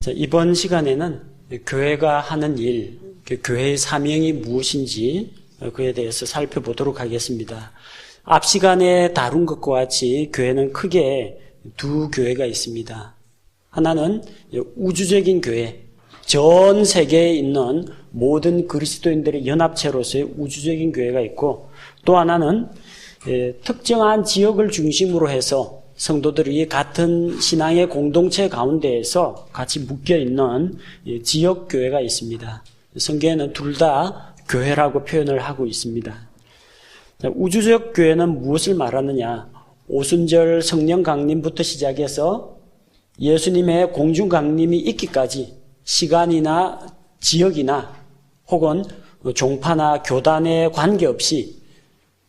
자, 이번 시간에는 교회가 하는 일, 교회의 사명이 무엇인지 그에 대해서 살펴보도록 하겠습니다. 앞 시간에 다룬 것과 같이 교회는 크게 두 교회가 있습니다. 하나는 우주적인 교회, 전 세계에 있는 모든 그리스도인들의 연합체로서의 우주적인 교회가 있고, 또 하나는 특정한 지역을 중심으로 해서 성도들이 같은 신앙의 공동체 가운데에서 같이 묶여있는 지역교회가 있습니다. 성경에는 둘 다 교회라고 표현을 하고 있습니다. 우주적 교회는 무엇을 말하느냐? 오순절 성령 강림부터 시작해서 예수님의 공중 강림이 있기까지 시간이나 지역이나 혹은 종파나 교단에 관계없이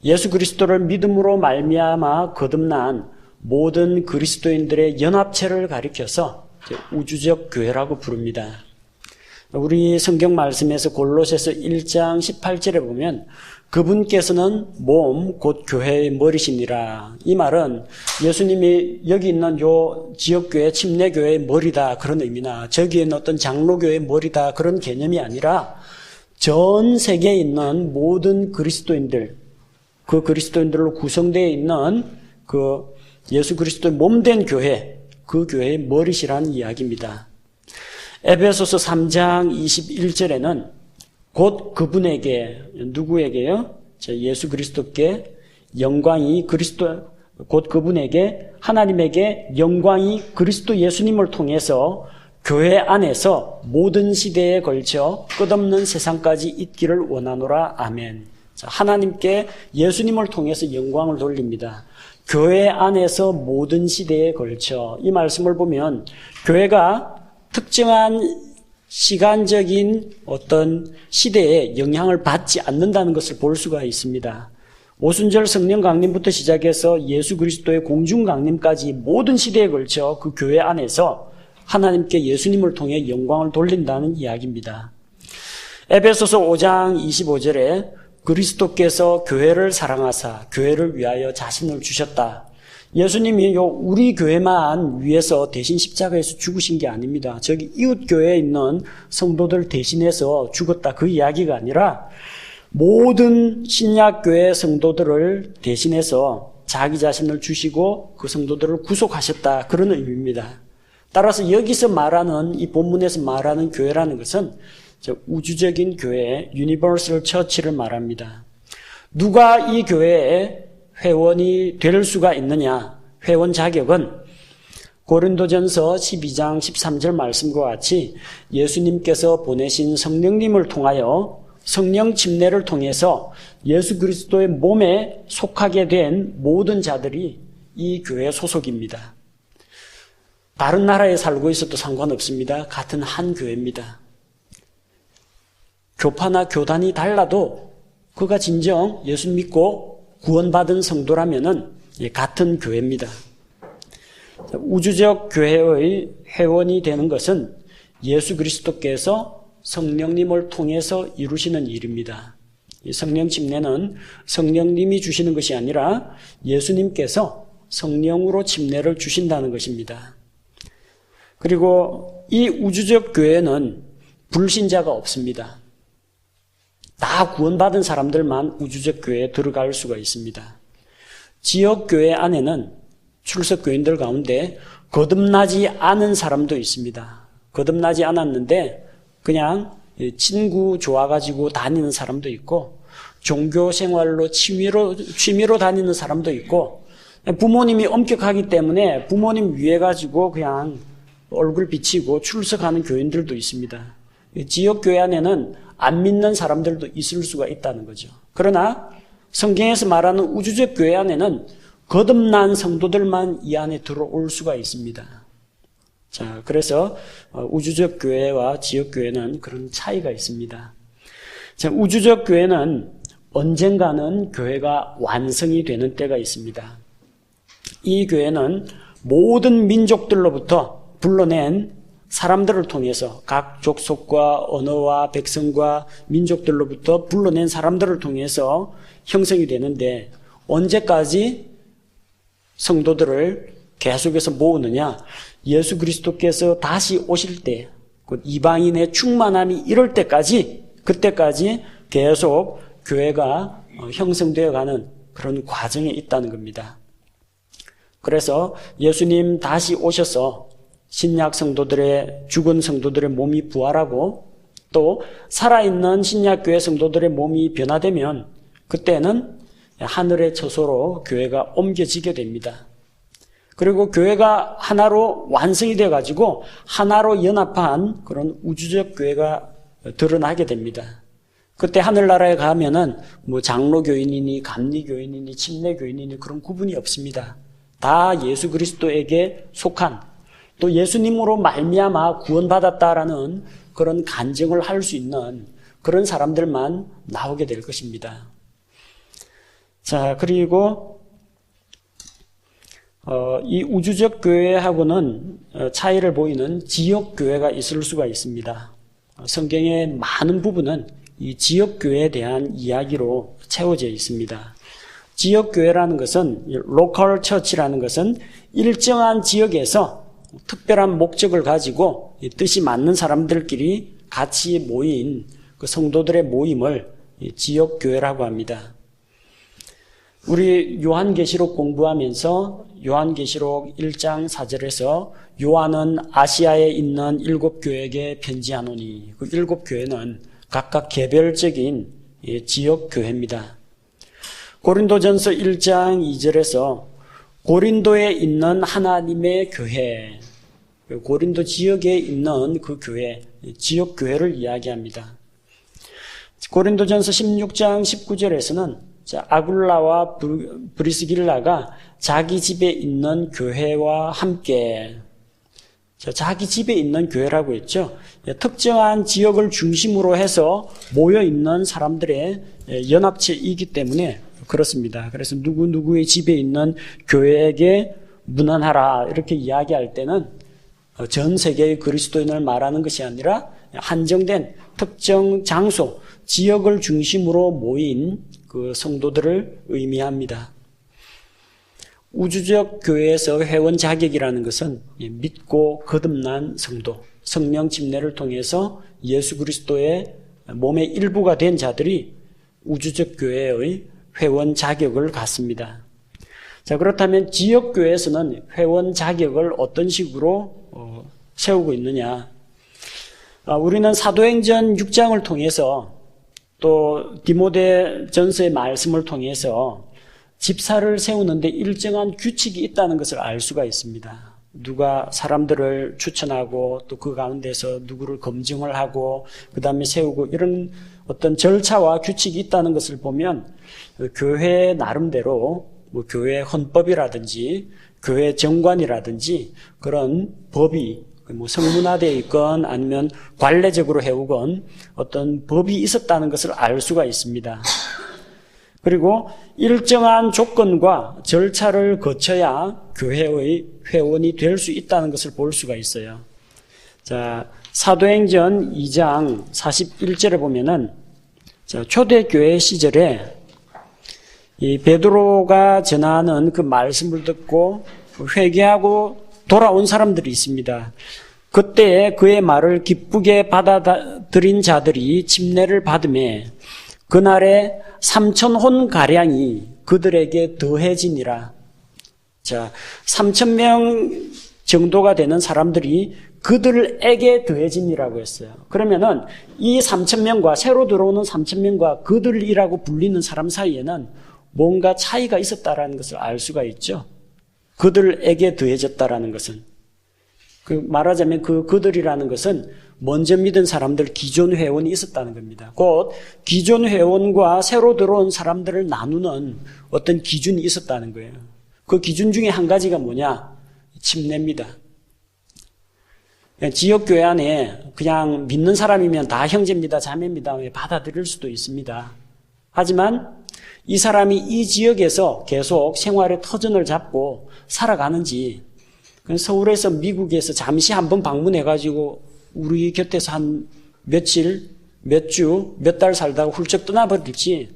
예수 그리스도를 믿음으로 말미암아 거듭난 모든 그리스도인들의 연합체를 가리켜서 우주적 교회라고 부릅니다. 우리 성경 말씀에서 골로새서 1장 18절에 보면 그분께서는 몸 곧 교회의 머리시니라. 이 말은 예수님이 여기 있는 요 지역교회 침례교회의 머리다 그런 의미나 저기에 있는 어떤 장로교회의 머리다 그런 개념이 아니라 전 세계에 있는 모든 그리스도인들, 그 그리스도인들로 구성되어 있는 그 예수 그리스도의 몸된 교회, 그 교회의 머리시라는 이야기입니다. 에베소서 3장 21절에는 곧 그분에게, 누구에게요? 예수 그리스도께 영광이 곧 그분에게 하나님에게 영광이 그리스도 예수님을 통해서 교회 안에서 모든 시대에 걸쳐 끝없는 세상까지 있기를 원하노라. 아멘. 하나님께 예수님을 통해서 영광을 돌립니다. 교회 안에서 모든 시대에 걸쳐, 이 말씀을 보면 교회가 특정한 시간적인 어떤 시대에 영향을 받지 않는다는 것을 볼 수가 있습니다. 오순절 성령 강림부터 시작해서 예수 그리스도의 공중 강림까지 모든 시대에 걸쳐 그 교회 안에서 하나님께 예수님을 통해 영광을 돌린다는 이야기입니다. 에베소서 5장 25절에 그리스도께서 교회를 사랑하사 교회를 위하여 자신을 주셨다. 예수님이 우리 교회만 위해서 대신 십자가에서 죽으신 게 아닙니다. 저기 이웃 교회에 있는 성도들 대신해서 죽었다 그 이야기가 아니라 모든 신약교회 성도들을 대신해서 자기 자신을 주시고 그 성도들을 구속하셨다 그런 의미입니다. 따라서 여기서 말하는 이 본문에서 말하는 교회라는 것은 우주적인 교회, 유니버설 처치를 말합니다. 누가 이 교회에 회원이 될 수가 있느냐? 회원 자격은 고린도전서 12장 13절 말씀과 같이 예수님께서 보내신 성령님을 통하여 성령 침례를 통해서 예수 그리스도의 몸에 속하게 된 모든 자들이 이 교회 소속입니다. 다른 나라에 살고 있어도 상관없습니다. 같은 한 교회입니다. 교파나 교단이 달라도 그가 진정 예수 믿고 구원받은 성도라면은 같은 교회입니다. 우주적 교회의 회원이 되는 것은 예수 그리스도께서 성령님을 통해서 이루시는 일입니다. 이 성령 침례는 성령님이 주시는 것이 아니라 예수님께서 성령으로 침례를 주신다는 것입니다. 그리고 이 우주적 교회는 불신자가 없습니다. 다 구원받은 사람들만 우주적 교회에 들어갈 수가 있습니다. 지역교회 안에는 출석교인들 가운데 거듭나지 않은 사람도 있습니다. 거듭나지 않았는데 그냥 친구 좋아가지고 다니는 사람도 있고 종교생활로 취미로 다니는 사람도 있고 부모님이 엄격하기 때문에 부모님 위해 가지고 그냥 얼굴 비치고 출석하는 교인들도 있습니다. 지역교회 안에는 안 믿는 사람들도 있을 수가 있다는 거죠. 그러나 성경에서 말하는 우주적 교회 안에는 거듭난 성도들만 이 안에 들어올 수가 있습니다. 자, 그래서 우주적 교회와 지역교회는 그런 차이가 있습니다. 자, 우주적 교회는 언젠가는 교회가 완성이 되는 때가 있습니다. 이 교회는 모든 민족들로부터 불러낸 사람들을 통해서 각 족속과 언어와 백성과 민족들로부터 불러낸 사람들을 통해서 형성이 되는데 언제까지 성도들을 계속해서 모으느냐? 예수 그리스도께서 다시 오실 때, 곧 이방인의 충만함이 이럴 때까지, 그때까지 계속 교회가 형성되어 가는 그런 과정에 있다는 겁니다. 그래서 예수님 다시 오셔서 신약 성도들의, 죽은 성도들의 몸이 부활하고 또 살아있는 신약교회 성도들의 몸이 변화되면 그때는 하늘의 처소로 교회가 옮겨지게 됩니다. 그리고 교회가 하나로 완성이 되어가지고 하나로 연합한 그런 우주적 교회가 드러나게 됩니다. 그때 하늘나라에 가면은 장로교인이니 감리교인이니 침례교인이니 그런 구분이 없습니다. 다 예수 그리스도에게 속한, 또 예수님으로 말미암아 구원받았다라는 그런 간증을 할 수 있는 그런 사람들만 나오게 될 것입니다. 자, 그리고 이 우주적 교회하고는 차이를 보이는 지역 교회가 있을 수가 있습니다. 성경의 많은 부분은 이 지역 교회에 대한 이야기로 채워져 있습니다. 지역 교회라는 것은, 로컬 처치라는 것은 일정한 지역에서 특별한 목적을 가지고 뜻이 맞는 사람들끼리 같이 모인 그 성도들의 모임을 지역 교회라고 합니다. 우리 요한계시록 공부하면서 요한계시록 1장 4절에서 요한은 아시아에 있는 7교회에게 편지하노니, 그 7교회는 각각 개별적인 지역 교회입니다. 고린도전서 1장 2절에서 고린도에 있는 하나님의 교회, 고린도 지역에 있는 그 교회, 지역 교회를 이야기합니다. 고린도전서 16장 19절에서는 아굴라와 브리스길라가 자기 집에 있는 교회와 함께, 자기 집에 있는 교회라고 했죠. 특정한 지역을 중심으로 해서 모여있는 사람들의 연합체이기 때문에 그렇습니다. 그래서 누구누구의 집에 있는 교회에게 문안하라 이렇게 이야기할 때는 전 세계의 그리스도인을 말하는 것이 아니라 한정된 특정 장소, 지역을 중심으로 모인 그 성도들을 의미합니다. 우주적 교회에서 회원 자격이라는 것은 믿고 거듭난 성도, 성령 침례를 통해서 예수 그리스도의 몸의 일부가 된 자들이 우주적 교회의 회원 자격을 갖습니다. 자, 그렇다면 지역 교회에서는 회원 자격을 어떤 식으로 세우고 있느냐? 우리는 사도행전 6장을 통해서 또 디모데전서의 말씀을 통해서 집사를 세우는데 일정한 규칙이 있다는 것을 알 수가 있습니다. 누가 사람들을 추천하고 또 그 가운데서 누구를 검증을 하고 그 다음에 세우고 이런 어떤 절차와 규칙이 있다는 것을 보면 교회 나름대로 교회 헌법이라든지 교회 정관이라든지 그런 법이 성문화되어 있건 아니면 관례적으로 해오건 어떤 법이 있었다는 것을 알 수가 있습니다. 그리고 일정한 조건과 절차를 거쳐야 교회의 회원이 될 수 있다는 것을 볼 수가 있어요. 자, 사도행전 2장 41절에 보면은 초대교회 시절에 이 베드로가 전하는 그 말씀을 듣고 회개하고 돌아온 사람들이 있습니다. 그때 그의 말을 기쁘게 받아들인 자들이 침례를 받음에 그날에 3,000혼 가량이 그들에게 더해지니라. 자, 3,000명 정도가 되는 사람들이 그들에게 더해지니라고 했어요. 그러면은 이 3,000명과 새로 들어오는 3,000명과 그들이라고 불리는 사람 사이에는 뭔가 차이가 있었다라는 것을 알 수가 있죠. 그들에게 더해졌다라는 것은, 말하자면 그들이라는 것은 먼저 믿은 사람들, 기존 회원이 있었다는 겁니다. 곧 기존 회원과 새로 들어온 사람들을 나누는 어떤 기준이 있었다는 거예요. 그 기준 중에 한 가지가 뭐냐? 침례입니다. 지역교회 안에 그냥 믿는 사람이면 다 형제입니다, 자매입니다 받아들일 수도 있습니다. 하지만 이 사람이 이 지역에서 계속 생활의 터전을 잡고 살아가는지, 서울에서 미국에서 잠시 한번 방문해가지고 우리 곁에서 한 며칠, 몇 주, 몇 달 살다가 훌쩍 떠나버릴지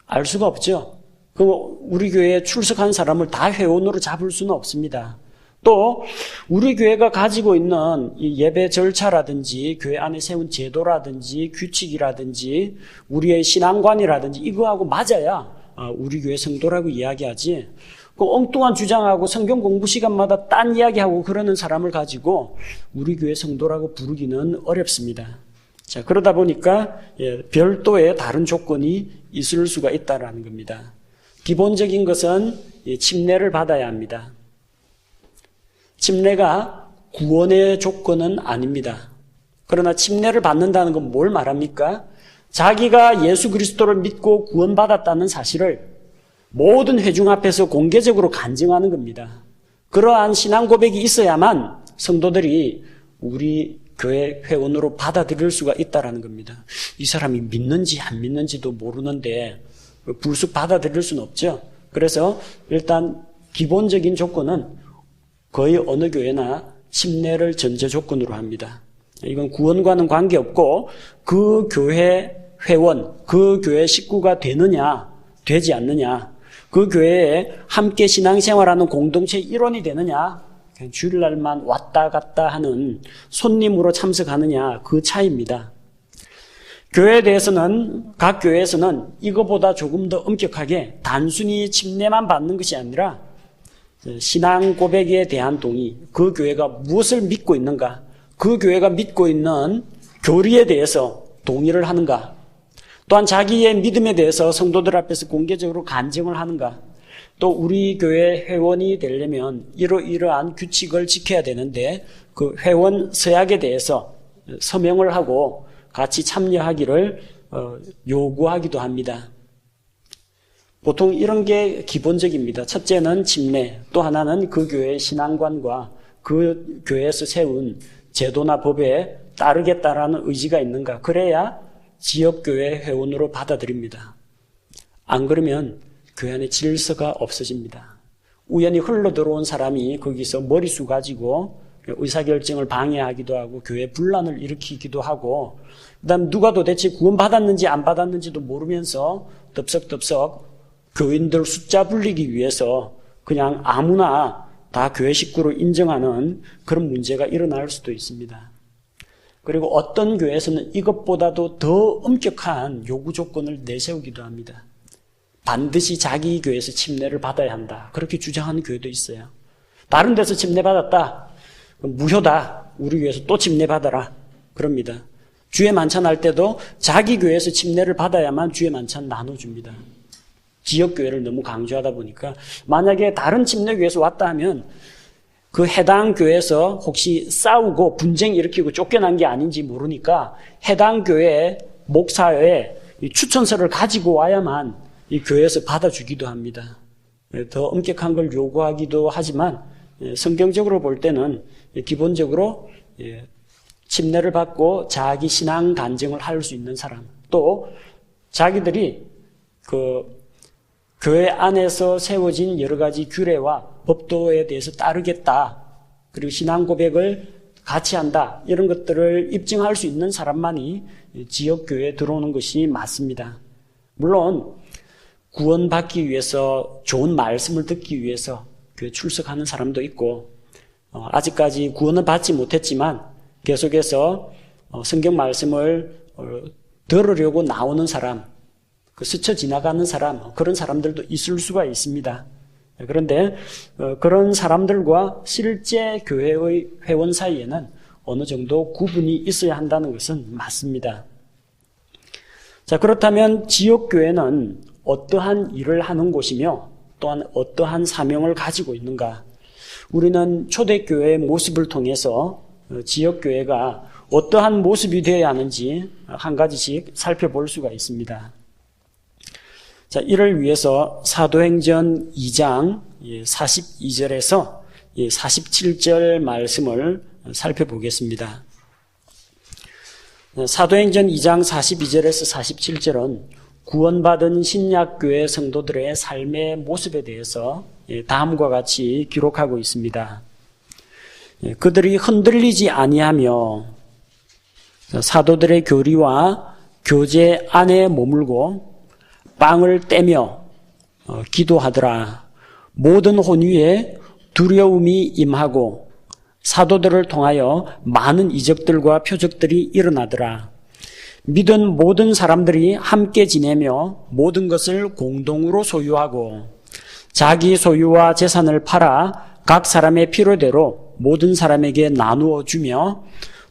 알 수가 없죠. 우리 교회에 출석한 사람을 다 회원으로 잡을 수는 없습니다. 또 우리 교회가 가지고 있는 이 예배 절차라든지 교회 안에 세운 제도라든지 규칙이라든지 우리의 신앙관이라든지 이거하고 맞아야 우리 교회 성도라고 이야기하지. 그 엉뚱한 주장하고 성경 공부 시간마다 딴 이야기하고 그러는 사람을 가지고 우리 교회 성도라고 부르기는 어렵습니다. 자, 그러다 보니까 별도의 다른 조건이 있을 수가 있다라는 겁니다. 기본적인 것은 침례를 받아야 합니다. 침례가 구원의 조건은 아닙니다. 그러나 침례를 받는다는 건 뭘 말합니까? 자기가 예수 그리스도를 믿고 구원받았다는 사실을 모든 회중 앞에서 공개적으로 간증하는 겁니다. 그러한 신앙 고백이 있어야만 성도들이 우리 교회 회원으로 받아들일 수가 있다는 겁니다. 이 사람이 믿는지 안 믿는지도 모르는데 불쑥 받아들일 수는 없죠. 그래서 일단 기본적인 조건은 거의 어느 교회나 침례를 전제 조건으로 합니다. 이건 구원과는 관계없고 그 교회 회원, 그 교회 식구가 되느냐, 되지 않느냐, 그 교회에 함께 신앙생활하는 공동체 일원이 되느냐, 그냥 주일날만 왔다 갔다 하는 손님으로 참석하느냐, 그 차이입니다. 교회에 대해서는, 각 교회에서는 이거보다 조금 더 엄격하게 단순히 침례만 받는 것이 아니라 신앙 고백에 대한 동의, 그 교회가 무엇을 믿고 있는가, 그 교회가 믿고 있는 교리에 대해서 동의를 하는가, 또한 자기의 믿음에 대해서 성도들 앞에서 공개적으로 간증을 하는가, 또 우리 교회 회원이 되려면 이러이러한 규칙을 지켜야 되는데 그 회원 서약에 대해서 서명을 하고 같이 참여하기를 요구하기도 합니다. 보통 이런 게 기본적입니다. 첫째는 침례, 또 하나는 그 교회의 신앙관과 그 교회에서 세운 제도나 법에 따르겠다라는 의지가 있는가. 그래야 지역교회 회원으로 받아들입니다. 안 그러면 교회 안에 질서가 없어집니다. 우연히 흘러 들어온 사람이 거기서 머리수 가지고 의사결정을 방해하기도 하고 교회 분란을 일으키기도 하고, 그다음 누가 도대체 구원받았는지 안 받았는지도 모르면서 덥석덥석 교인들 숫자 불리기 위해서 그냥 아무나 다 교회 식구로 인정하는 그런 문제가 일어날 수도 있습니다. 그리고 어떤 교회에서는 이것보다도 더 엄격한 요구 조건을 내세우기도 합니다. 반드시 자기 교회에서 침례를 받아야 한다, 그렇게 주장하는 교회도 있어요. 다른 데서 침례 받았다, 무효다, 우리 교회에서 또 침례 받아라, 그럽니다. 주의 만찬 할 때도 자기 교회에서 침례를 받아야만 주의 만찬 나눠줍니다. 지역교회를 너무 강조하다 보니까 만약에 다른 침례교회에서 왔다 하면 그 해당 교회에서 혹시 싸우고 분쟁 일으키고 쫓겨난 게 아닌지 모르니까 해당 교회 목사의 추천서를 가지고 와야만 이 교회에서 받아주기도 합니다. 더 엄격한 걸 요구하기도 하지만 성경적으로 볼 때는 기본적으로 침례를 받고 자기 신앙 간증을 할 수 있는 사람, 또 자기들이 그 교회 안에서 세워진 여러 가지 규례와 법도에 대해서 따르겠다, 그리고 신앙 고백을 같이 한다, 이런 것들을 입증할 수 있는 사람만이 지역교회에 들어오는 것이 맞습니다. 물론 구원받기 위해서 좋은 말씀을 듣기 위해서 교회 출석하는 사람도 있고, 아직까지 구원은 받지 못했지만 계속해서 성경 말씀을 들으려고 나오는 사람, 스쳐 지나가는 사람, 그런 사람들도 있을 수가 있습니다. 그런데 그런 사람들과 실제 교회의 회원 사이에는 어느 정도 구분이 있어야 한다는 것은 맞습니다. 자, 그렇다면 지역교회는 어떠한 일을 하는 곳이며 또한 어떠한 사명을 가지고 있는가? 우리는 초대교회의 모습을 통해서 지역교회가 어떠한 모습이 되어야 하는지 한 가지씩 살펴볼 수가 있습니다. 자, 이를 위해서 사도행전 2장 42절에서 47절 말씀을 살펴보겠습니다. 사도행전 2장 42절에서 47절은 구원받은 신약교회 성도들의 삶의 모습에 대해서 다음과 같이 기록하고 있습니다. 그들이 흔들리지 아니하며 사도들의 교리와 교제 안에 머물고 빵을 떼며 기도하더라. 모든 혼위에 두려움이 임하고 사도들을 통하여 많은 이적들과 표적들이 일어나더라. 믿은 모든 사람들이 함께 지내며 모든 것을 공동으로 소유하고 자기 소유와 재산을 팔아 각 사람의 필요대로 모든 사람에게 나누어 주며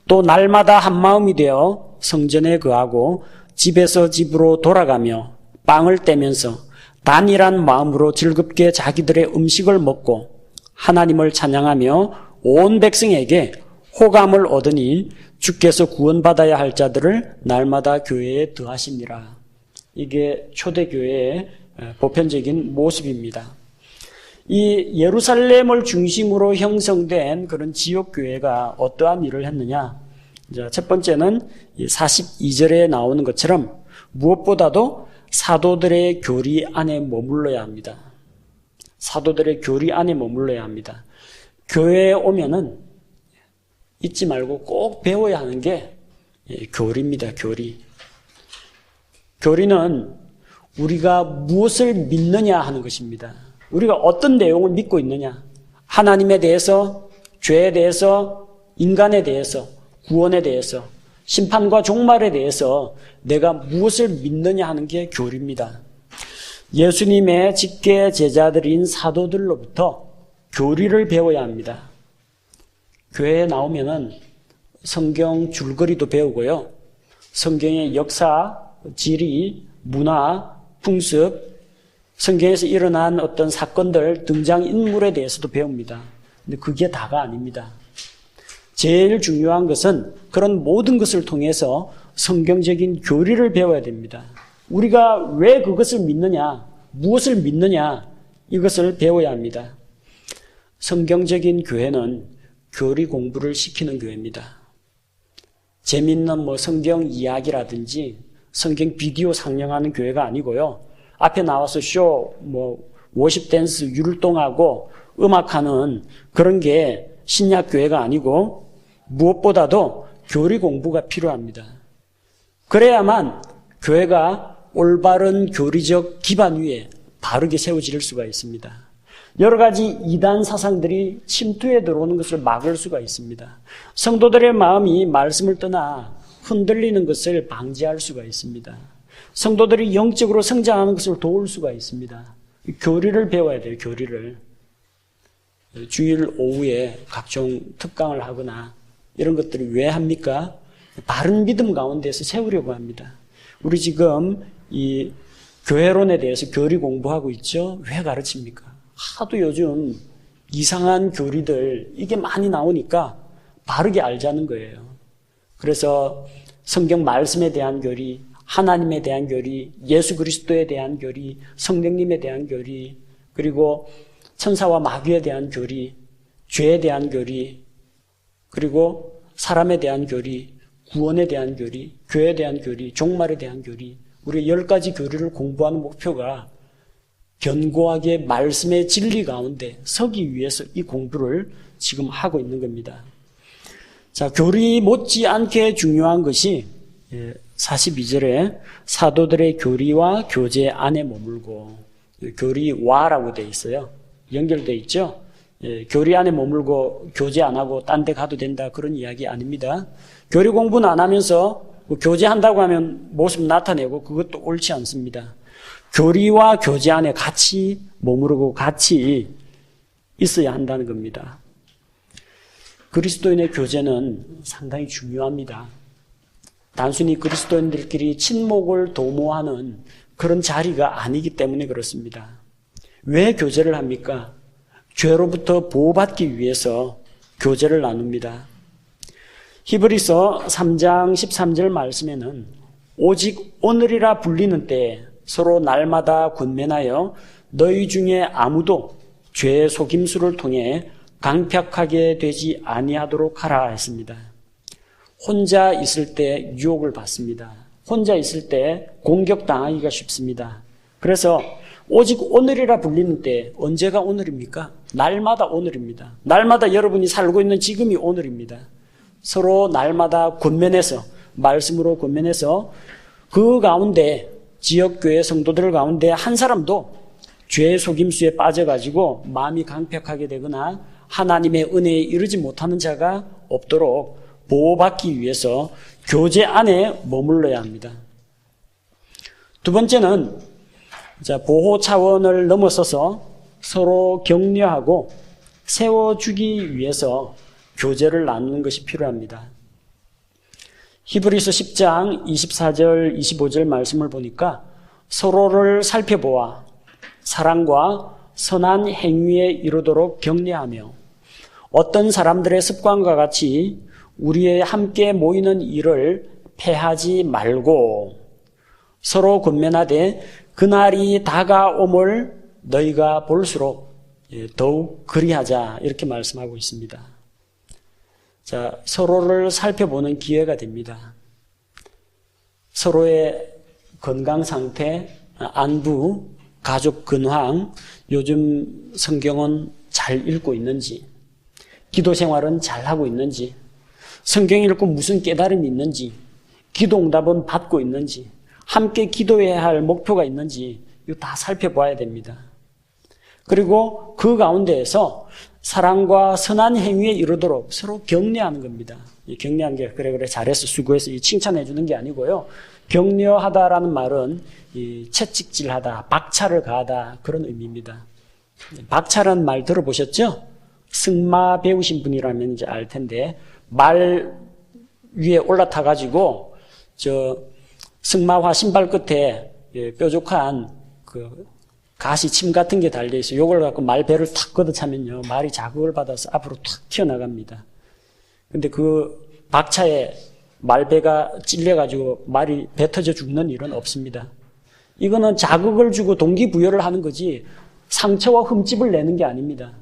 또 날마다 한 마음이 되어 성전에 거하고 집에서 집으로 돌아가며 빵을 떼면서 단일한 마음으로 즐겁게 자기들의 음식을 먹고 하나님을 찬양하며 온 백성에게 호감을 얻으니 주께서 구원받아야 할 자들을 날마다 교회에 더하시니라. 이게 초대교회의 보편적인 모습입니다. 이 예루살렘을 중심으로 형성된 그런 지역교회가 어떠한 일을 했느냐? 첫 번째는 42절에 나오는 것처럼 무엇보다도 사도들의 교리 안에 머물러야 합니다. 사도들의 교리 안에 머물러야 합니다. 교회에 오면은 잊지 말고 꼭 배워야 하는 게 교리입니다. 교리. 교리는 우리가 무엇을 믿느냐 하는 것입니다. 우리가 어떤 내용을 믿고 있느냐. 하나님에 대해서, 죄에 대해서, 인간에 대해서, 구원에 대해서, 심판과 종말에 대해서 내가 무엇을 믿느냐 하는 게 교리입니다. 예수님의 직계 제자들인 사도들로부터 교리를 배워야 합니다. 교회에 나오면은 성경 줄거리도 배우고요. 성경의 역사, 지리, 문화, 풍습, 성경에서 일어난 어떤 사건들, 등장인물에 대해서도 배웁니다. 근데 그게 다가 아닙니다. 제일 중요한 것은 그런 모든 것을 통해서 성경적인 교리를 배워야 됩니다. 우리가 왜 그것을 믿느냐, 무엇을 믿느냐, 이것을 배워야 합니다. 성경적인 교회는 교리 공부를 시키는 교회입니다. 재밌는 성경 이야기라든지 성경 비디오 상영하는 교회가 아니고요. 앞에 나와서 워십 댄스 율동하고 음악하는 그런 게 신약 교회가 아니고 무엇보다도 교리 공부가 필요합니다. 그래야만 교회가 올바른 교리적 기반 위에 바르게 세워질 수가 있습니다. 여러 가지 이단 사상들이 침투해 들어오는 것을 막을 수가 있습니다. 성도들의 마음이 말씀을 떠나 흔들리는 것을 방지할 수가 있습니다. 성도들이 영적으로 성장하는 것을 도울 수가 있습니다. 교리를 배워야 돼요. 교리를. 주일 오후에 각종 특강을 하거나 이런 것들을 왜 합니까? 바른 믿음 가운데서 세우려고 합니다. 우리 지금 이 교회론에 대해서 교리 공부하고 있죠? 왜 가르칩니까? 하도 요즘 이상한 교리들 이게 많이 나오니까 바르게 알자는 거예요. 그래서 성경 말씀에 대한 교리, 하나님에 대한 교리, 예수 그리스도에 대한 교리, 성령님에 대한 교리, 그리고 천사와 마귀에 대한 교리, 죄에 대한 교리, 그리고 사람에 대한 교리, 구원에 대한 교리, 교회에 대한 교리, 종말에 대한 교리, 우리 10가지 교리를 공부하는 목표가 견고하게 말씀의 진리 가운데 서기 위해서 이 공부를 지금 하고 있는 겁니다. 자, 교리 못지않게 중요한 것이 42절에 사도들의 교리와 교제 안에 머물고, 교리와라고 되어 있어요. 연결되어 있죠. 교리 안에 머물고 교제 안 하고 딴 데 가도 된다, 그런 이야기 아닙니다. 교리 공부는 안 하면서 교제한다고 하면 모습 나타내고 그것도 옳지 않습니다. 교리와 교제 안에 같이 머무르고 같이 있어야 한다는 겁니다. 그리스도인의 교제는 상당히 중요합니다. 단순히 그리스도인들끼리 친목을 도모하는 그런 자리가 아니기 때문에 그렇습니다. 왜 교제를 합니까? 죄로부터 보호받기 위해서 교제를 나눕니다. 히브리서 3장 13절 말씀에는 오직 오늘이라 불리는 때에 서로 날마다 권면하여 너희 중에 아무도 죄의 속임수를 통해 강팍하게 되지 아니하도록 하라 했습니다. 혼자 있을 때 유혹을 받습니다. 혼자 있을 때 공격당하기가 쉽습니다. 그래서 오직 오늘이라 불리는 때, 언제가 오늘입니까? 날마다 오늘입니다. 날마다 여러분이 살고 있는 지금이 오늘입니다. 서로 날마다 권면해서, 말씀으로 권면해서 그 가운데 지역교회 성도들 가운데 한 사람도 죄의 속임수에 빠져가지고 마음이 강팍하게 되거나 하나님의 은혜에 이르지 못하는 자가 없도록 보호받기 위해서 교제 안에 머물러야 합니다. 두 번째는 보호 차원을 넘어서서 서로 격려하고 세워주기 위해서 교제를 나누는 것이 필요합니다. 히브리서 10장 24절 25절 말씀을 보니까 서로를 살펴보아 사랑과 선한 행위에 이르도록 격려하며 어떤 사람들의 습관과 같이 우리의 함께 모이는 일을 패하지 말고 서로 권면하되 그날이 다가옴을 너희가 볼수록 더욱 그리하자 이렇게 말씀하고 있습니다. 자, 서로를 살펴보는 기회가 됩니다. 서로의 건강 상태, 안부, 가족 근황, 요즘 성경은 잘 읽고 있는지, 기도 생활은 잘하고 있는지, 성경 읽고 무슨 깨달음이 있는지, 기도 응답은 받고 있는지, 함께 기도해야 할 목표가 있는지 이거 다 살펴봐야 됩니다. 그리고 그 가운데에서 사랑과 선한 행위에 이르도록 서로 격려하는 겁니다. 이 격려한 게 그래 잘했어 수고해서 칭찬해 주는 게 아니고요. 격려하다라는 말은 채찍질하다, 박차를 가하다 그런 의미입니다. 박차라는 말 들어보셨죠? 승마 배우신 분이라면 이제 알 텐데 말 위에 올라타 가지고 승마화 신발 끝에 뾰족한 그 가시침 같은 게 달려 있어요. 요걸 갖고 말 배를 탁 걷어차면요. 말이 자극을 받아서 앞으로 탁 튀어나갑니다. 근데 그 박차에 말배가 찔려가지고 말이 배 터져 죽는 일은 없습니다. 이거는 자극을 주고 동기부여를 하는 거지 상처와 흠집을 내는 게 아닙니다.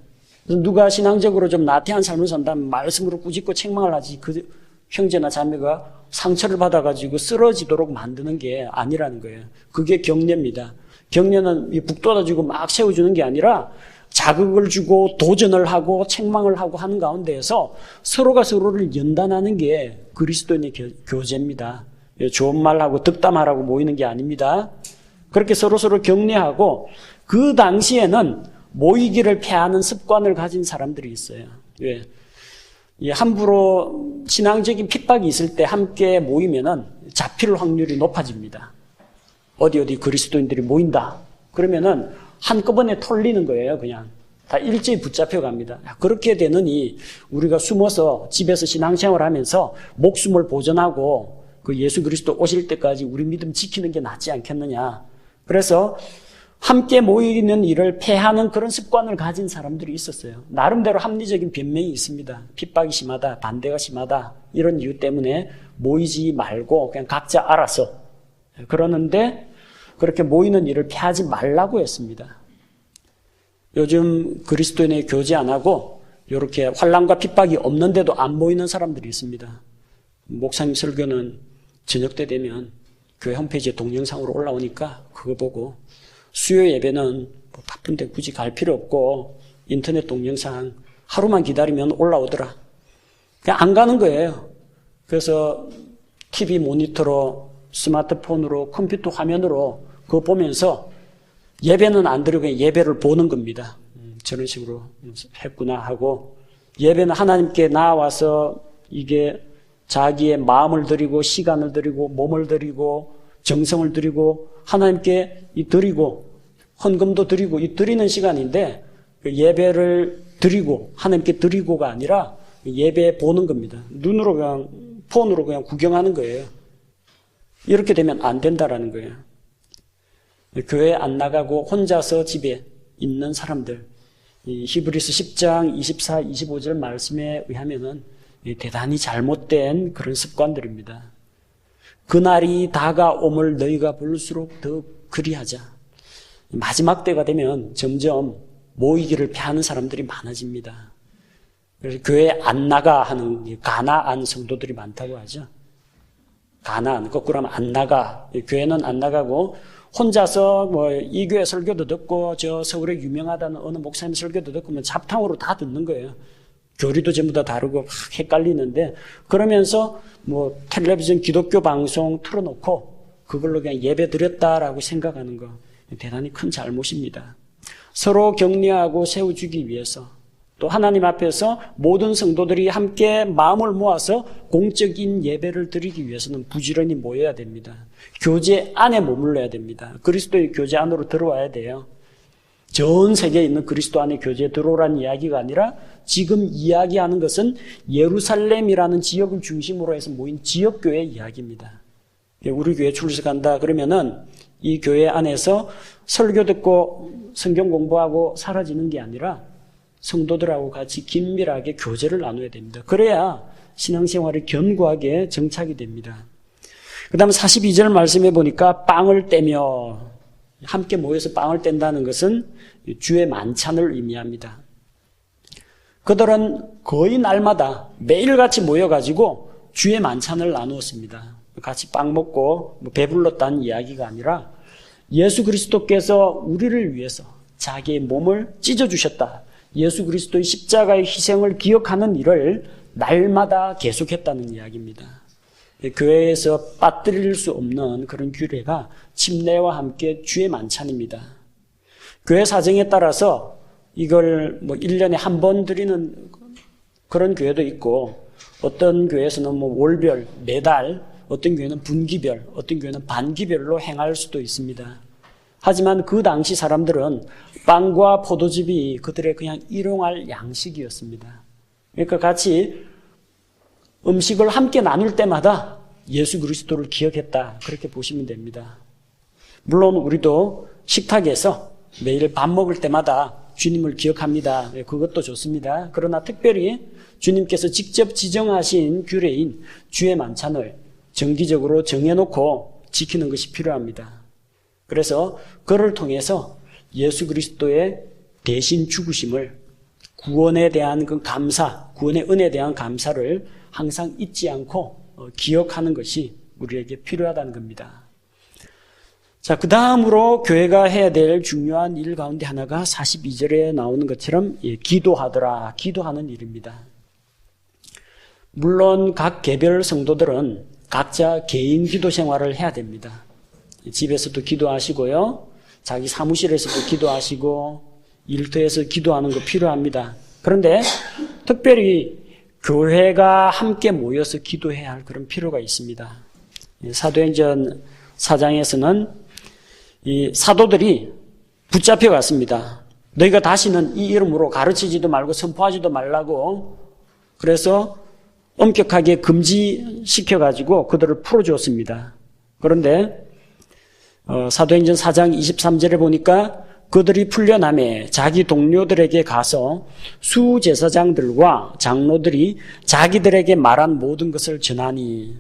누가 신앙적으로 좀 나태한 삶을 산다면 말씀으로 꾸짖고 책망을 하지 그 형제나 자매가 상처를 받아가지고 쓰러지도록 만드는 게 아니라는 거예요. 그게 격려입니다. 격려는 북돋아주고 막 세워주는 게 아니라 자극을 주고 도전을 하고 책망을 하고 하는 가운데에서 서로가 서로를 연단하는 게 그리스도인의 교제입니다. 좋은 말하고 덕담하라고 모이는 게 아닙니다. 그렇게 서로서로 격려하고 그 당시에는 모이기를 패하는 습관을 가진 사람들이 있어요. 왜? 함부로 신앙적인 핍박이 있을 때 함께 모이면은 잡힐 확률이 높아집니다. 어디 그리스도인들이 모인다. 그러면은 한꺼번에 털리는 거예요, 그냥. 다 일제히 붙잡혀 갑니다. 그렇게 되느니 우리가 숨어서 집에서 신앙생활 하면서 목숨을 보존하고 그 예수 그리스도 오실 때까지 우리 믿음 지키는 게 낫지 않겠느냐. 그래서 함께 모이는 일을 패하는 그런 습관을 가진 사람들이 있었어요. 나름대로 합리적인 변명이 있습니다. 핍박이 심하다, 반대가 심하다 이런 이유 때문에 모이지 말고 그냥 각자 알아서 그러는데 그렇게 모이는 일을 피하지 말라고 했습니다. 요즘 그리스도인의 교제 안 하고 이렇게 환난과 핍박이 없는데도 안 모이는 사람들이 있습니다. 목사님 설교는 저녁 때 되면 교회 홈페이지에 동영상으로 올라오니까 그거 보고 수요 예배는 바쁜데 굳이 갈 필요 없고 인터넷 동영상 하루만 기다리면 올라오더라. 그냥 안 가는 거예요. 그래서 TV 모니터로 스마트폰으로 컴퓨터 화면으로 그거 보면서 예배는 안 드리고 그냥 예배를 보는 겁니다. 저런 식으로 했구나 하고 예배는 하나님께 나와서 이게 자기의 마음을 드리고 시간을 드리고 몸을 드리고 정성을 드리고 하나님께 드리고 헌금도 드리고 이 드리는 시간인데 예배를 드리고 하나님께 드리고가 아니라 예배 보는 겁니다. 눈으로 그냥 폰으로 그냥 구경하는 거예요. 이렇게 되면 안 된다라는 거예요. 교회 안 나가고 혼자서 집에 있는 사람들, 이 히브리서 10장 24, 25절 말씀에 의하면은 대단히 잘못된 그런 습관들입니다. 그날이 다가옴을 너희가 볼수록 더 그리하자. 마지막 때가 되면 점점 모이기를 피하는 사람들이 많아집니다. 그래서 교회 안 나가 하는 가나안 성도들이 많다고 하죠. 가나안, 거꾸로 하면 안 나가. 교회는 안 나가고 혼자서 이 교회 설교도 듣고 저 서울에 유명하다는 어느 목사님 설교도 듣고 잡탕으로 다 듣는 거예요. 교리도 전부 다 다르고 막 헷갈리는데 그러면서 텔레비전 기독교 방송 틀어놓고 그걸로 그냥 예배 드렸다라고 생각하는 거 대단히 큰 잘못입니다. 서로 격려하고 세워주기 위해서, 또 하나님 앞에서 모든 성도들이 함께 마음을 모아서 공적인 예배를 드리기 위해서는 부지런히 모여야 됩니다. 교제 안에 머물러야 됩니다. 그리스도의 교제 안으로 들어와야 돼요. 전 세계에 있는 그리스도 안에 교제에 들어오라는 이야기가 아니라 지금 이야기하는 것은 예루살렘이라는 지역을 중심으로 해서 모인 지역교회 이야기입니다. 우리 교회 출석한다 그러면은 이 교회 안에서 설교 듣고 성경 공부하고 사라지는 게 아니라 성도들하고 같이 긴밀하게 교제를 나눠야 됩니다. 그래야 신앙생활이 견고하게 정착이 됩니다. 그 다음 42절 말씀해 보니까 빵을 떼며, 함께 모여서 빵을 뗀다는 것은 주의 만찬을 의미합니다. 그들은 거의 날마다 매일같이 모여가지고 주의 만찬을 나누었습니다. 같이 빵 먹고 배불렀다는 이야기가 아니라 예수 그리스도께서 우리를 위해서 자기의 몸을 찢어주셨다. 예수 그리스도의 십자가의 희생을 기억하는 일을 날마다 계속했다는 이야기입니다. 교회에서 빠뜨릴 수 없는 그런 규례가 침례와 함께 주의 만찬입니다. 교회 사정에 따라서 이걸 1년에 한 번 드리는 그런 교회도 있고, 어떤 교회에서는 월별, 매달, 어떤 교회는 분기별, 어떤 교회는 반기별로 행할 수도 있습니다. 하지만 그 당시 사람들은 빵과 포도즙이 그들의 그냥 일용할 양식이었습니다. 그러니까 같이 음식을 함께 나눌 때마다 예수 그리스도를 기억했다, 그렇게 보시면 됩니다. 물론 우리도 식탁에서 매일 밥 먹을 때마다 주님을 기억합니다. 그것도 좋습니다. 그러나 특별히 주님께서 직접 지정하신 규례인 주의 만찬을 정기적으로 정해놓고 지키는 것이 필요합니다. 그래서 그를 통해서 예수 그리스도의 대신 죽으심을, 구원에 대한 그 감사, 구원의 은혜에 대한 감사를 항상 잊지 않고 기억하는 것이 우리에게 필요하다는 겁니다. 자, 그 다음으로 교회가 해야 될 중요한 일 가운데 하나가 42절에 나오는 것처럼 기도하더라, 기도하는 일입니다. 물론 각 개별 성도들은 각자 개인 기도 생활을 해야 됩니다. 집에서도 기도하시고요, 자기 사무실에서도 기도하시고, 일터에서 기도하는 거 필요합니다. 그런데 특별히 교회가 함께 모여서 기도해야 할 그런 필요가 있습니다. 사도행전 4장에서는 이 사도들이 붙잡혀 갔습니다. 너희가 다시는 이 이름으로 가르치지도 말고 선포하지도 말라고, 그래서 엄격하게 금지시켜가지고 그들을 풀어주었습니다. 그런데 사도행전 4장 23절에 보니까 그들이 풀려남에 자기 동료들에게 가서 수제사장들과 장로들이 자기들에게 말한 모든 것을 전하니,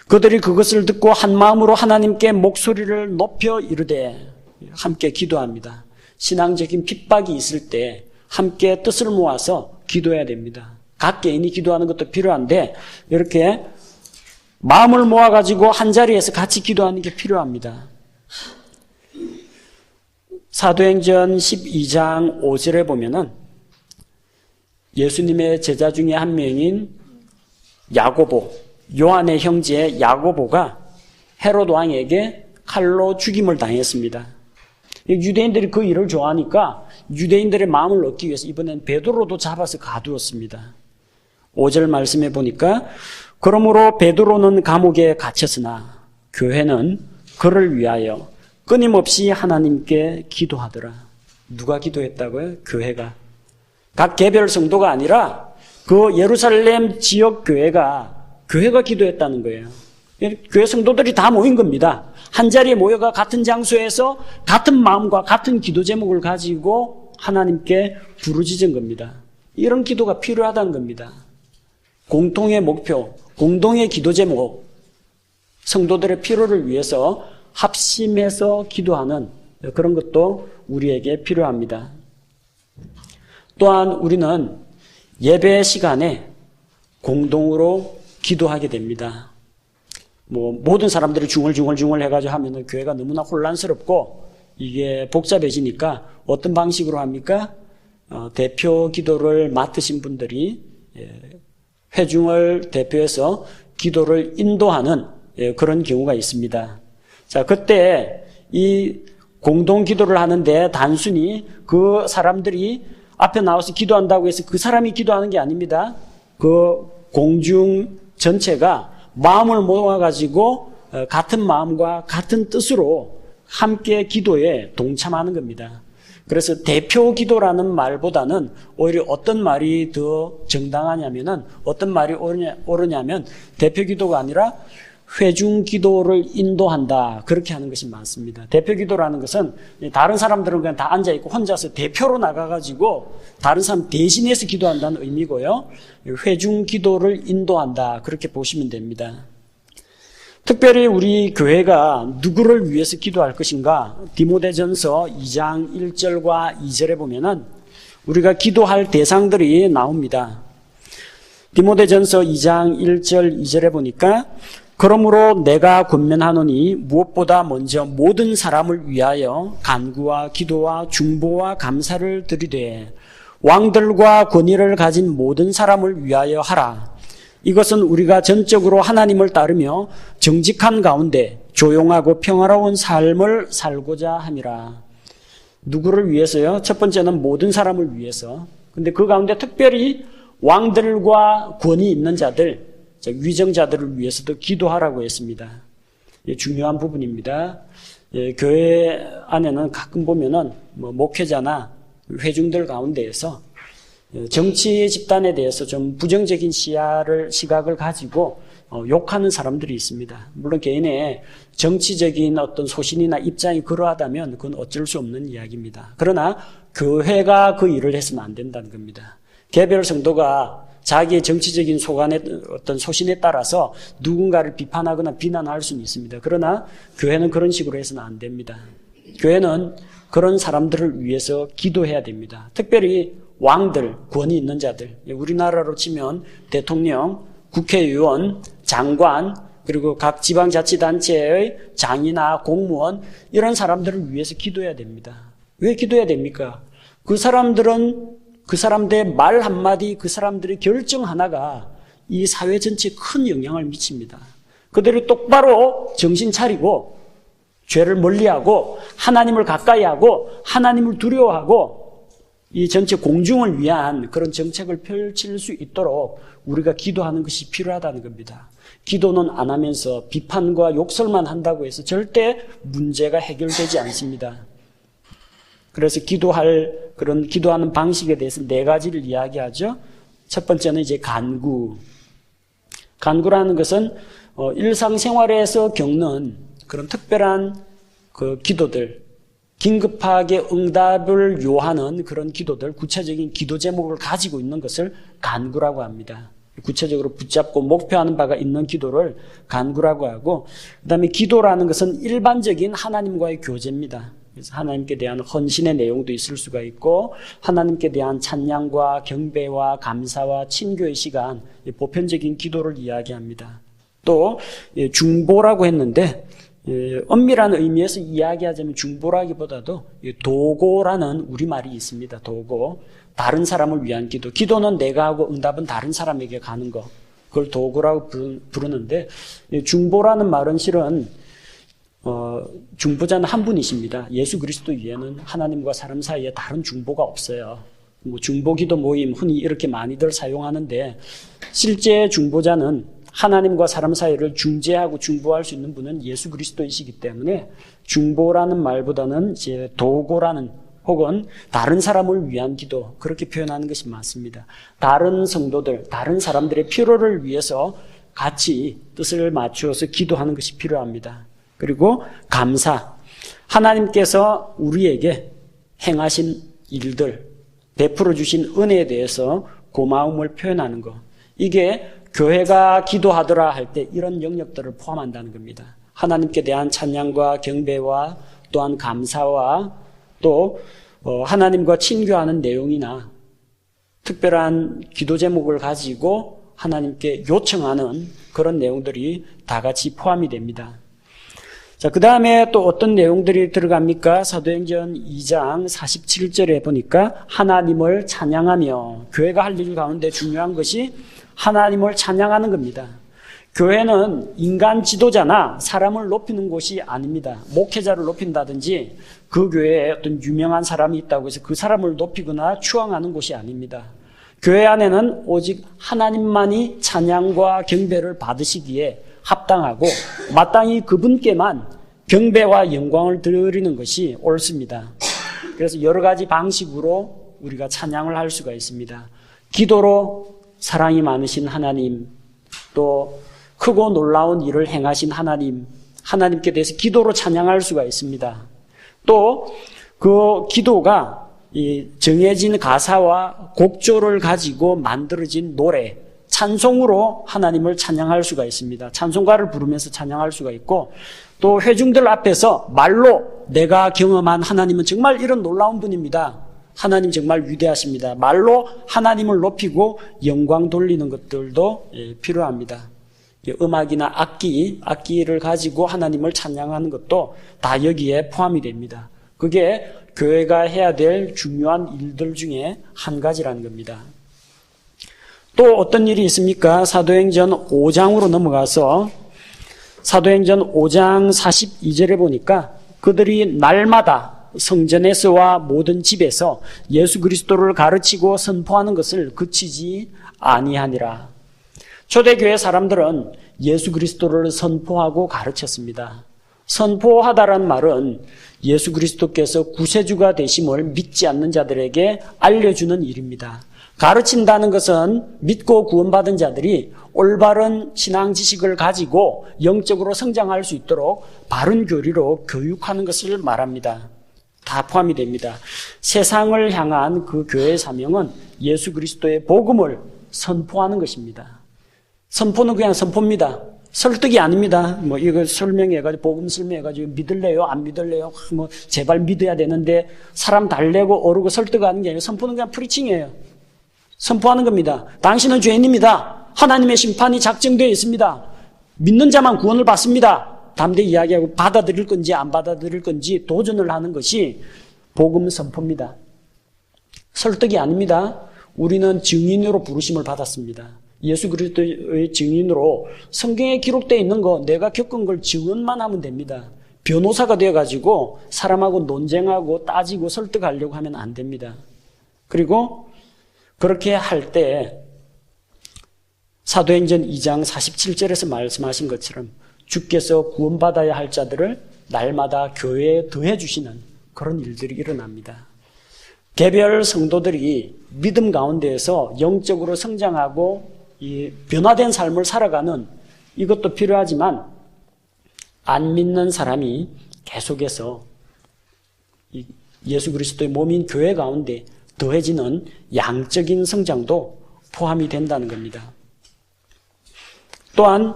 그들이 그것을 듣고 한 마음으로 하나님께 목소리를 높여 이르되, 함께 기도합니다. 신앙적인 핍박이 있을 때 함께 뜻을 모아서 기도해야 됩니다. 각 개인이 기도하는 것도 필요한데 이렇게 마음을 모아가지고 한 자리에서 같이 기도하는 게 필요합니다. 사도행전 12장 5절에 보면은 예수님의 제자 중에 한 명인 야고보, 요한의 형제 야고보가 헤롯 왕에게 칼로 죽임을 당했습니다. 유대인들이 그 일을 좋아하니까 유대인들의 마음을 얻기 위해서 이번엔 베드로도 잡아서 가두었습니다. 5절 말씀해 보니까 그러므로 베드로는 감옥에 갇혔으나 교회는 그를 위하여 끊임없이 하나님께 기도하더라. 누가 기도했다고요? 교회가. 각 개별 성도가 아니라 그 예루살렘 지역 교회가 기도했다는 거예요. 교회 성도들이 다 모인 겁니다. 한 자리에 모여가 같은 장소에서 같은 마음과 같은 기도 제목을 가지고 하나님께 부르짖은 겁니다. 이런 기도가 필요하다는 겁니다. 공통의 목표, 공동의 기도 제목, 성도들의 필요를 위해서 합심해서 기도하는 그런 것도 우리에게 필요합니다. 또한 우리는 예배 시간에 공동으로 기도하게 됩니다. 모든 사람들이 중얼중얼 해가지고 하면은 교회가 너무나 혼란스럽고 이게 복잡해지니까 어떤 방식으로 합니까? 대표 기도를 맡으신 분들이 회중을 대표해서 기도를 인도하는 그런 경우가 있습니다. 자, 그때 이 공동 기도를 하는데 단순히 그 사람들이 앞에 나와서 기도한다고 해서 그 사람이 기도하는 게 아닙니다. 그 공중 전체가 마음을 모아가지고 같은 마음과 같은 뜻으로 함께 기도에 동참하는 겁니다. 그래서 대표 기도라는 말보다는 오히려 어떤 말이 더 정당하냐면은 어떤 말이 옳으냐면 대표 기도가 아니라 회중 기도를 인도한다. 그렇게 하는 것이 많습니다. 대표 기도라는 것은 다른 사람들은 그냥 다 앉아있고 혼자서 대표로 나가가지고 다른 사람 대신해서 기도한다는 의미고요. 회중 기도를 인도한다. 그렇게 보시면 됩니다. 특별히 우리 교회가 누구를 위해서 기도할 것인가? 디모데전서 2장 1절과 2절에 보면은 우리가 기도할 대상들이 나옵니다. 디모데전서 2장 1절 2절에 보니까 그러므로 내가 권면하노니 무엇보다 먼저 모든 사람을 위하여 간구와 기도와 중보와 감사를 드리되 왕들과 권위를 가진 모든 사람을 위하여 하라. 이것은 우리가 전적으로 하나님을 따르며 정직한 가운데 조용하고 평화로운 삶을 살고자 함이라. 누구를 위해서요? 첫 번째는 모든 사람을 위해서. 근데 그 가운데 특별히 왕들과 권위 있는 자들, 위정자들을 위해서도 기도하라고 했습니다. 중요한 부분입니다. 교회 안에는 가끔 보면은 목회자나 회중들 가운데에서 정치 집단에 대해서 좀 부정적인 시각을 가지고 욕하는 사람들이 있습니다. 물론 개인의 정치적인 어떤 소신이나 입장이 그러하다면 그건 어쩔 수 없는 이야기입니다. 그러나 교회가 그 일을 해서는 안 된다는 겁니다. 개별 성도가 자기의 정치적인 어떤 소신에 따라서 누군가를 비판하거나 비난할 수는 있습니다. 그러나 교회는 그런 식으로 해서는 안 됩니다. 교회는 그런 사람들을 위해서 기도해야 됩니다. 특별히 왕들, 권위 있는 자들, 우리나라로 치면 대통령, 국회의원, 장관, 그리고 각 지방자치단체의 장이나 공무원 이런 사람들을 위해서 기도해야 됩니다. 왜 기도해야 됩니까? 그 사람들의 말 한마디, 그 사람들의 결정 하나가 이 사회 전체에 큰 영향을 미칩니다. 그들이 똑바로 정신 차리고 죄를 멀리하고 하나님을 가까이 하고 하나님을 두려워하고 이 전체 공중을 위한 그런 정책을 펼칠 수 있도록 우리가 기도하는 것이 필요하다는 겁니다. 기도는 안 하면서 비판과 욕설만 한다고 해서 절대 문제가 해결되지 않습니다. 그래서 기도하는 방식에 대해서 4가지를 이야기하죠. 첫 번째는 이제 간구. 간구라는 것은 일상생활에서 겪는 그런 특별한 그 기도들, 긴급하게 응답을 요하는 그런 기도들, 구체적인 기도 제목을 가지고 있는 것을 간구라고 합니다. 구체적으로 붙잡고 목표하는 바가 있는 기도를 간구라고 하고, 그다음에 기도라는 것은 일반적인 하나님과의 교제입니다. 그래서 하나님께 대한 헌신의 내용도 있을 수가 있고 하나님께 대한 찬양과 경배와 감사와 친교의 시간, 보편적인 기도를 이야기합니다. 또 중보라고 했는데 엄밀한 의미에서 이야기하자면 중보라기보다도 도고라는 우리말이 있습니다. 도고, 다른 사람을 위한 기도. 기도는 내가 하고 응답은 다른 사람에게 가는 거, 그걸 도고라고 부르는데 중보라는 말은 실은 중보자는 한 분이십니다. 예수 그리스도 위에는 하나님과 사람 사이에 다른 중보가 없어요. 중보기도 모임 흔히 이렇게 많이들 사용하는데 실제 중보자는 하나님과 사람 사이를 중재하고 중보할 수 있는 분은 예수 그리스도이시기 때문에 중보라는 말보다는 이제 도고라는 혹은 다른 사람을 위한 기도, 그렇게 표현하는 것이 맞습니다. 다른 성도들, 다른 사람들의 필요를 위해서 같이 뜻을 맞추어서 기도하는 것이 필요합니다. 그리고 감사, 하나님께서 우리에게 행하신 일들, 베풀어 주신 은혜에 대해서 고마움을 표현하는 것, 이게 교회가 기도하더라 할 때 이런 영역들을 포함한다는 겁니다. 하나님께 대한 찬양과 경배와 또한 감사와 또 하나님과 친교하는 내용이나 특별한 기도 제목을 가지고 하나님께 요청하는 그런 내용들이 다 같이 포함이 됩니다. 자, 그 다음에 또 어떤 내용들이 들어갑니까? 사도행전 2장 47절에 보니까 하나님을 찬양하며, 교회가 할 일 가운데 중요한 것이 하나님을 찬양하는 겁니다. 교회는 인간 지도자나 사람을 높이는 곳이 아닙니다. 목회자를 높인다든지 그 교회에 어떤 유명한 사람이 있다고 해서 그 사람을 높이거나 추앙하는 곳이 아닙니다. 교회 안에는 오직 하나님만이 찬양과 경배를 받으시기에 합당하고 마땅히 그분께만 경배와 영광을 드리는 것이 옳습니다. 그래서 여러 가지 방식으로 우리가 찬양을 할 수가 있습니다. 기도로 사랑이 많으신 하나님, 또 크고 놀라운 일을 행하신 하나님, 하나님께 대해서 기도로 찬양할 수가 있습니다. 또 그 기도가 이 정해진 가사와 곡조를 가지고 만들어진 노래, 찬송으로 하나님을 찬양할 수가 있습니다. 찬송가를 부르면서 찬양할 수가 있고, 또 회중들 앞에서 말로 내가 경험한 하나님은 정말 이런 놀라운 분입니다. 하나님 정말 위대하십니다. 말로 하나님을 높이고 영광 돌리는 것들도 필요합니다. 음악이나 악기를 가지고 하나님을 찬양하는 것도 다 여기에 포함이 됩니다. 그게 교회가 해야 될 중요한 일들 중에 한 가지라는 겁니다. 또 어떤 일이 있습니까? 사도행전 5장으로 넘어가서 사도행전 5장 42절에 보니까 그들이 날마다 성전에서와 모든 집에서 예수 그리스도를 가르치고 선포하는 것을 그치지 아니하니라. 초대교회 사람들은 예수 그리스도를 선포하고 가르쳤습니다. 선포하다란 말은 예수 그리스도께서 구세주가 되심을 믿지 않는 자들에게 알려주는 일입니다. 가르친다는 것은 믿고 구원받은 자들이 올바른 신앙 지식을 가지고 영적으로 성장할 수 있도록 바른 교리로 교육하는 것을 말합니다. 다 포함이 됩니다. 세상을 향한 그 교회의 사명은 예수 그리스도의 복음을 선포하는 것입니다. 선포는 그냥 선포입니다. 설득이 아닙니다. 이거 설명해가지고, 복음 설명해가지고, 믿을래요? 안 믿을래요? 제발 믿어야 되는데, 사람 달래고 오르고 설득하는 게 아니라 선포는 그냥 프리칭이에요. 선포하는 겁니다. 당신은 죄인입니다. 하나님의 심판이 작정되어 있습니다. 믿는 자만 구원을 받습니다. 담대히 이야기하고 받아들일 건지 안 받아들일 건지 도전을 하는 것이 복음 선포입니다. 설득이 아닙니다. 우리는 증인으로 부르심을 받았습니다. 예수 그리스도의 증인으로 성경에 기록되어 있는 거 내가 겪은 걸 증언만 하면 됩니다. 변호사가 되어가지고 사람하고 논쟁하고 따지고 설득하려고 하면 안 됩니다. 그리고 그렇게 할 때 사도행전 2장 47절에서 말씀하신 것처럼 주께서 구원받아야 할 자들을 날마다 교회에 더해 주시는 그런 일들이 일어납니다. 개별 성도들이 믿음 가운데에서 영적으로 성장하고 이 변화된 삶을 살아가는 이것도 필요하지만 안 믿는 사람이 계속해서 예수 그리스도의 몸인 교회 가운데 더해지는 양적인 성장도 포함이 된다는 겁니다. 또한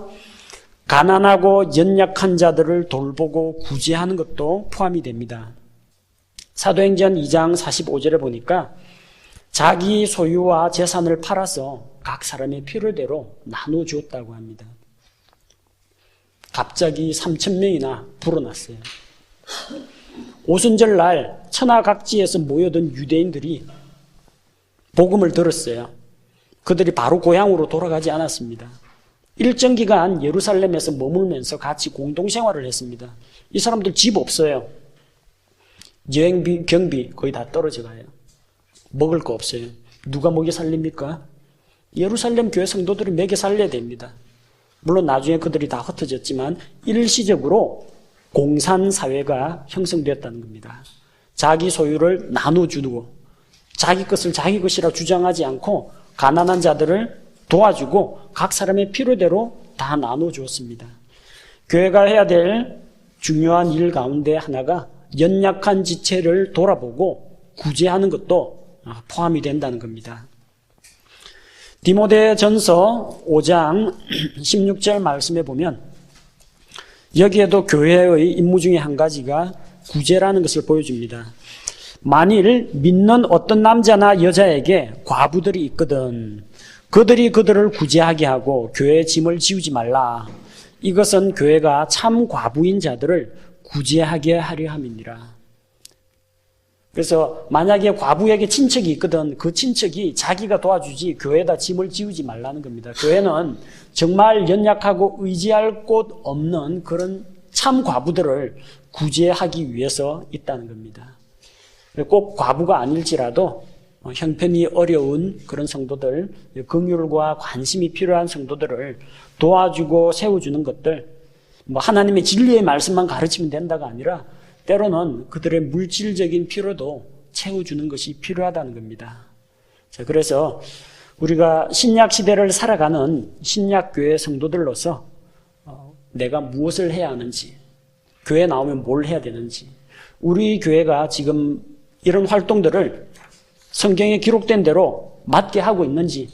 가난하고 연약한 자들을 돌보고 구제하는 것도 포함이 됩니다. 사도행전 2장 45절에 보니까 자기 소유와 재산을 팔아서 각 사람의 필요대로 나눠주었다고 합니다. 갑자기 3,000명이나 불어났어요. 오순절날 천하각지에서 모여든 유대인들이 복음을 들었어요. 그들이 바로 고향으로 돌아가지 않았습니다. 일정 기간 예루살렘에서 머물면서 같이 공동생활을 했습니다. 이 사람들 집 없어요. 여행비, 경비 거의 다 떨어져 가요. 먹을 거 없어요. 누가 먹여 살립니까? 예루살렘 교회 성도들이 먹여 살려야 됩니다. 물론 나중에 그들이 다 흩어졌지만 일시적으로 공산사회가 형성되었다는 겁니다. 자기 소유를 나눠주고 자기 것을 자기 것이라 주장하지 않고 가난한 자들을 도와주고 각 사람의 필요대로 다 나눠주었습니다. 교회가 해야 될 중요한 일 가운데 하나가 연약한 지체를 돌아보고 구제하는 것도 포함이 된다는 겁니다. 디모데전서 5장 16절 말씀에 보면 여기에도 교회의 임무 중에 한 가지가 구제라는 것을 보여줍니다. 만일 믿는 어떤 남자나 여자에게 과부들이 있거든 그들이 그들을 구제하게 하고 교회의 짐을 지우지 말라. 이것은 교회가 참 과부인 자들을 구제하게 하려 함이니라. 그래서 만약에 과부에게 친척이 있거든 그 친척이 자기가 도와주지 교회에다 짐을 지우지 말라는 겁니다. 교회는 정말 연약하고 의지할 곳 없는 그런 참과부들을 구제하기 위해서 있다는 겁니다. 꼭 과부가 아닐지라도 형편이 어려운 그런 성도들, 긍휼과 관심이 필요한 성도들을 도와주고 세워주는 것들, 하나님의 진리의 말씀만 가르치면 된다가 아니라 때로는 그들의 물질적인 필요도 채워주는 것이 필요하다는 겁니다. 자, 그래서 우리가 신약 시대를 살아가는 신약교회 성도들로서 내가 무엇을 해야 하는지, 교회 나오면 뭘 해야 되는지, 우리 교회가 지금 이런 활동들을 성경에 기록된 대로 맞게 하고 있는지,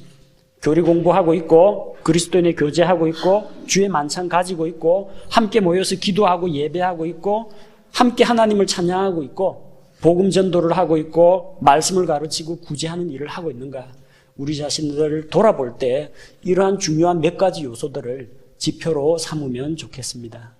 교리 공부하고 있고 그리스도인의 교제하고 있고 주의 만찬 가지고 있고 함께 모여서 기도하고 예배하고 있고 함께 하나님을 찬양하고 있고 복음 전도를 하고 있고 말씀을 가르치고 구제하는 일을 하고 있는가, 우리 자신들을 돌아볼 때 이러한 중요한 몇 가지 요소들을 지표로 삼으면 좋겠습니다.